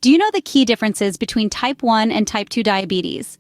Do you know the key differences between type 1 and type 2 diabetes?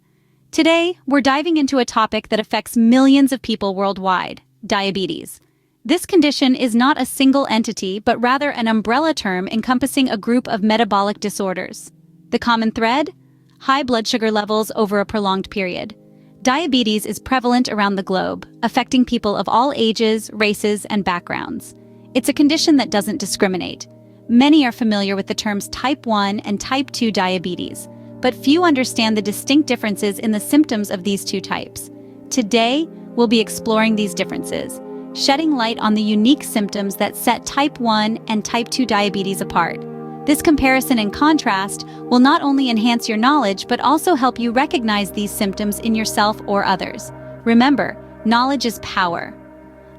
Today, we're diving into a topic that affects millions of people worldwide: diabetes. This condition is not a single entity, but rather an umbrella term encompassing a group of metabolic disorders. The common thread? High blood sugar levels over a prolonged period. Diabetes is prevalent around the globe, affecting people of all ages, races, and backgrounds. It's a condition that doesn't discriminate. Many are familiar with the terms type 1 and type 2 diabetes, but few understand the distinct differences in the symptoms of these two types. Today, we'll be exploring these differences, shedding light on the unique symptoms that set type 1 and type 2 diabetes apart. This comparison and contrast will not only enhance your knowledge, but also help you recognize these symptoms in yourself or others. Remember, knowledge is power.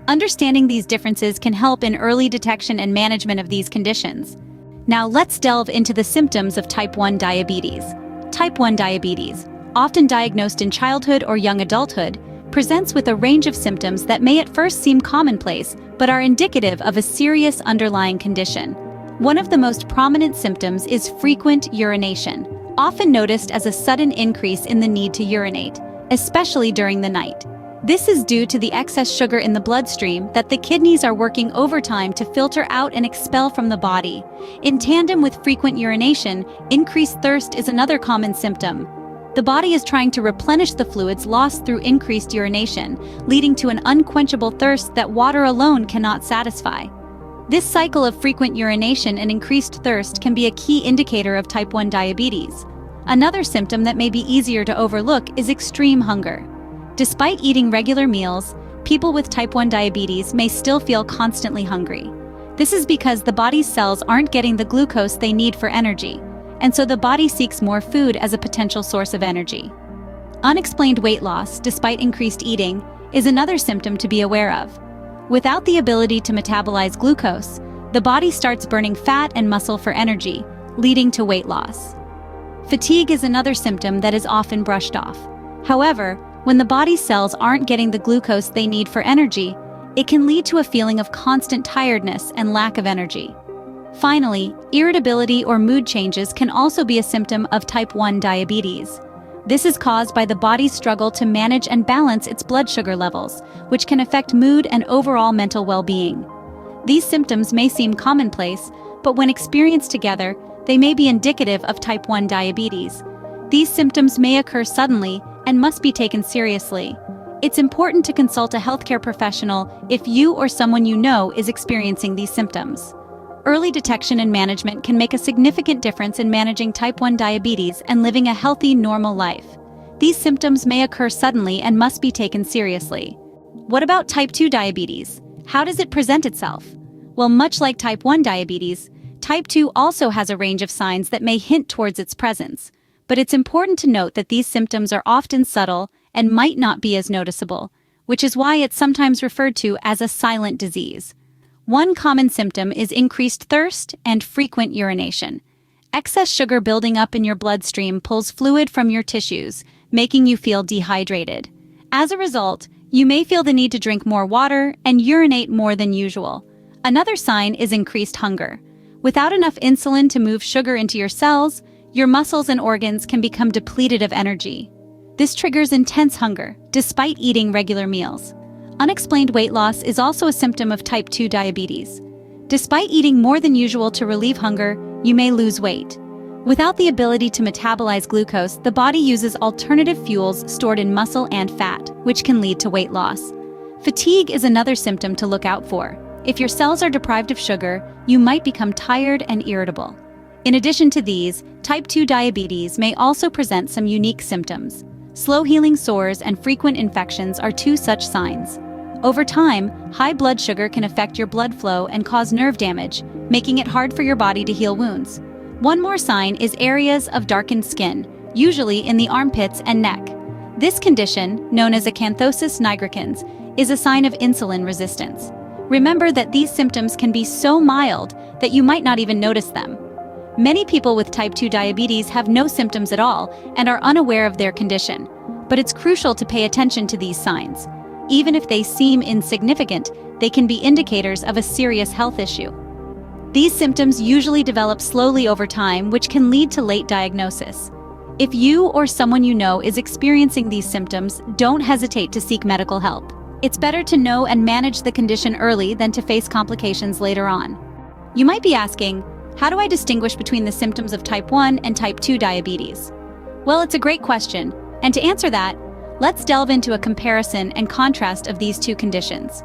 Understanding these differences can help in early detection and management of these conditions. Now let's delve into the symptoms of type 1 diabetes. Type 1 diabetes, often diagnosed in childhood or young adulthood, presents with a range of symptoms that may at first seem commonplace, but are indicative of a serious underlying condition. One of the most prominent symptoms is frequent urination, often noticed as a sudden increase in the need to urinate, especially during the night. This is due to the excess sugar in the bloodstream that the kidneys are working overtime to filter out and expel from the body. In tandem with frequent urination, increased thirst is another common symptom. The body is trying to replenish the fluids lost through increased urination, leading to an unquenchable thirst that water alone cannot satisfy. This cycle of frequent urination and increased thirst can be a key indicator of type 1 diabetes. Another symptom that may be easier to overlook is extreme hunger. Despite eating regular meals, people with type 1 diabetes may still feel constantly hungry. This is because the body's cells aren't getting the glucose they need for energy, and so the body seeks more food as a potential source of energy. Unexplained weight loss, despite increased eating, is another symptom to be aware of. Without the ability to metabolize glucose, the body starts burning fat and muscle for energy, leading to weight loss. Fatigue is another symptom that is often brushed off. However, when the body's cells aren't getting the glucose they need for energy, it can lead to a feeling of constant tiredness and lack of energy. Finally, irritability or mood changes can also be a symptom of type 1 diabetes. This is caused by the body's struggle to manage and balance its blood sugar levels, which can affect mood and overall mental well-being. These symptoms may seem commonplace, but when experienced together, they may be indicative of type 1 diabetes. These symptoms may occur suddenly and must be taken seriously. It's important to consult a healthcare professional if you or someone you know is experiencing these symptoms. Early detection and management can make a significant difference in managing type 1 diabetes and living a healthy, normal life. These symptoms may occur suddenly and must be taken seriously. What about type 2 diabetes? How does it present itself? Well, much like type 1 diabetes, type 2 also has a range of signs that may hint towards its presence. But it's important to note that these symptoms are often subtle and might not be as noticeable, which is why it's sometimes referred to as a silent disease. One common symptom is increased thirst and frequent urination. Excess sugar building up in your bloodstream pulls fluid from your tissues, making you feel dehydrated. As a result, you may feel the need to drink more water and urinate more than usual. Another sign is increased hunger. Without enough insulin to move sugar into your cells, your muscles and organs can become depleted of energy. This triggers intense hunger, despite eating regular meals. Unexplained weight loss is also a symptom of type 2 diabetes. Despite eating more than usual to relieve hunger, you may lose weight. Without the ability to metabolize glucose, the body uses alternative fuels stored in muscle and fat, which can lead to weight loss. Fatigue is another symptom to look out for. If your cells are deprived of sugar, you might become tired and irritable. In addition to these, type 2 diabetes may also present some unique symptoms. Slow-healing sores and frequent infections are two such signs. Over time, high blood sugar can affect your blood flow and cause nerve damage, making it hard for your body to heal wounds. One more sign is areas of darkened skin, usually in the armpits and neck. This condition, known as acanthosis nigricans, is a sign of insulin resistance. Remember that these symptoms can be so mild that you might not even notice them. Many people with type 2 diabetes have no symptoms at all and are unaware of their condition, but it's crucial to pay attention to these signs. Even if they seem insignificant, they can be indicators of a serious health issue. These symptoms usually develop slowly over time, which can lead to late diagnosis. If you or someone you know is experiencing these symptoms, don't hesitate to seek medical help. It's better to know and manage the condition early than to face complications later on. You might be asking, how do I distinguish between the symptoms of type 1 and type 2 diabetes? Well, it's a great question, and to answer that, let's delve into a comparison and contrast of these two conditions.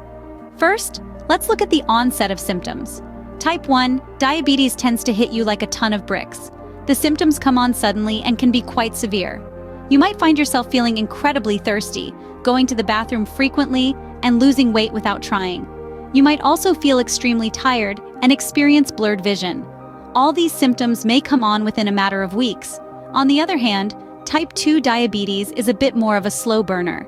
First, let's look at the onset of symptoms. Type 1 diabetes tends to hit you like a ton of bricks. The symptoms come on suddenly and can be quite severe. You might find yourself feeling incredibly thirsty, going to the bathroom frequently, and losing weight without trying. You might also feel extremely tired and experience blurred vision. All these symptoms may come on within a matter of weeks. On the other hand, type 2 diabetes is a bit more of a slow burner.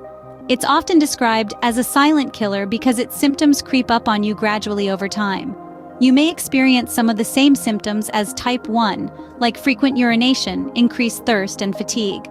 It's often described as a silent killer because its symptoms creep up on you gradually over time. You may experience some of the same symptoms as type 1, like frequent urination, increased thirst, and fatigue.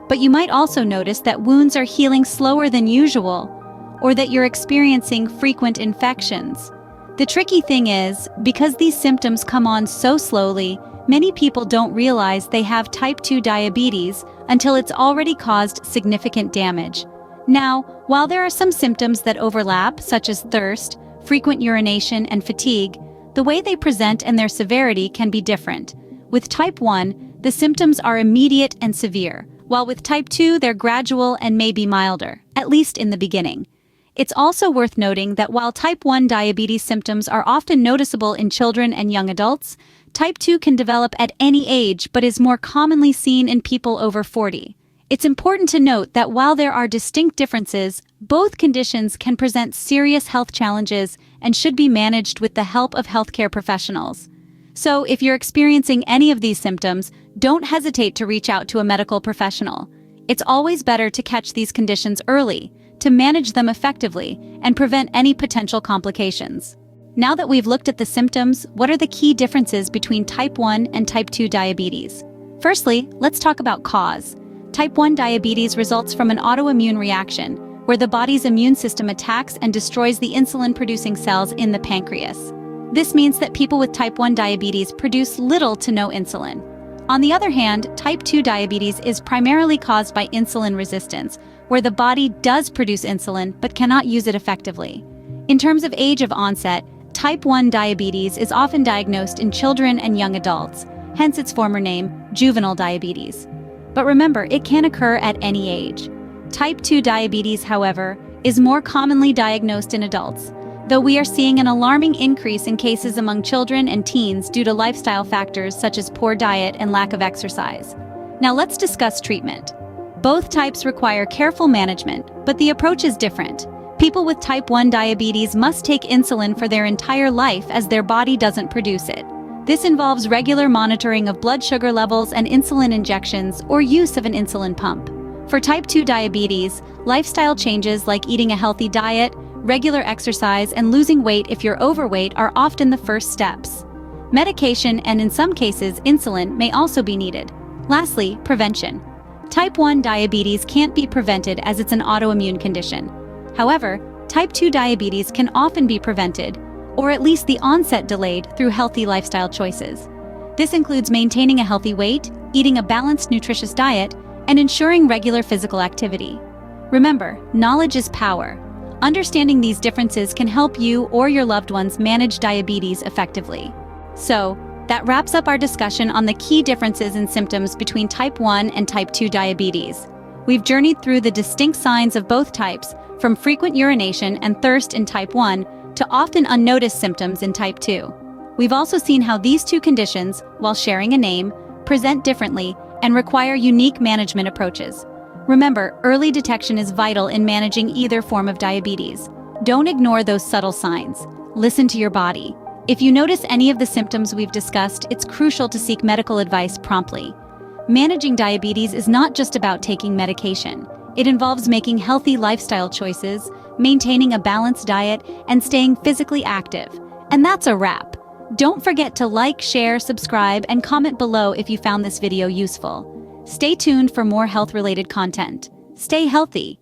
But you might also notice that wounds are healing slower than usual, or that you're experiencing frequent infections. The tricky thing is, because these symptoms come on so slowly, many people don't realize they have type 2 diabetes until it's already caused significant damage. Now, while there are some symptoms that overlap, such as thirst, frequent urination, and fatigue, the way they present and their severity can be different. With type 1, the symptoms are immediate and severe, while with type 2, they're gradual and may be milder, at least in the beginning. It's also worth noting that while type 1 diabetes symptoms are often noticeable in children and young adults, type 2 can develop at any age but is more commonly seen in people over 40. It's important to note that while there are distinct differences, both conditions can present serious health challenges and should be managed with the help of healthcare professionals. So, if you're experiencing any of these symptoms, don't hesitate to reach out to a medical professional. It's always better to catch these conditions early, to manage them effectively, and prevent any potential complications. Now that we've looked at the symptoms, what are the key differences between type 1 and type 2 diabetes? Firstly, let's talk about cause. Type 1 diabetes results from an autoimmune reaction, where the body's immune system attacks and destroys the insulin-producing cells in the pancreas. This means that people with type 1 diabetes produce little to no insulin. On the other hand, type 2 diabetes is primarily caused by insulin resistance, where the body does produce insulin but cannot use it effectively. In terms of age of onset, type 1 diabetes is often diagnosed in children and young adults, hence its former name, juvenile diabetes. But remember, it can occur at any age. Type 2 diabetes, however, is more commonly diagnosed in adults, though we are seeing an alarming increase in cases among children and teens due to lifestyle factors such as poor diet and lack of exercise. Now let's discuss treatment. Both types require careful management, but the approach is different. People with type 1 diabetes must take insulin for their entire life as their body doesn't produce it. This involves regular monitoring of blood sugar levels and insulin injections or use of an insulin pump. For type 2 diabetes, lifestyle changes like eating a healthy diet, regular exercise, and losing weight if you're overweight are often the first steps. Medication and, in some cases, insulin may also be needed. Lastly, prevention. Type 1 diabetes can't be prevented as it's an autoimmune condition. However, type 2 diabetes can often be prevented, or at least the onset delayed through healthy lifestyle choices. This includes maintaining a healthy weight, eating a balanced, nutritious diet, and ensuring regular physical activity. Remember, knowledge is power. Understanding these differences can help you or your loved ones manage diabetes effectively. So, that wraps up our discussion on the key differences in symptoms between type 1 and type 2 diabetes. We've journeyed through the distinct signs of both types, from frequent urination and thirst in type 1 to often unnoticed symptoms in type 2. We've also seen how these two conditions, while sharing a name, present differently and require unique management approaches. Remember, early detection is vital in managing either form of diabetes. Don't ignore those subtle signs. Listen to your body. If you notice any of the symptoms we've discussed, it's crucial to seek medical advice promptly. Managing diabetes is not just about taking medication. It involves making healthy lifestyle choices, maintaining a balanced diet, and staying physically active. And that's a wrap. Don't forget to like, share, subscribe, and comment below if you found this video useful. Stay tuned for more health-related content. Stay healthy.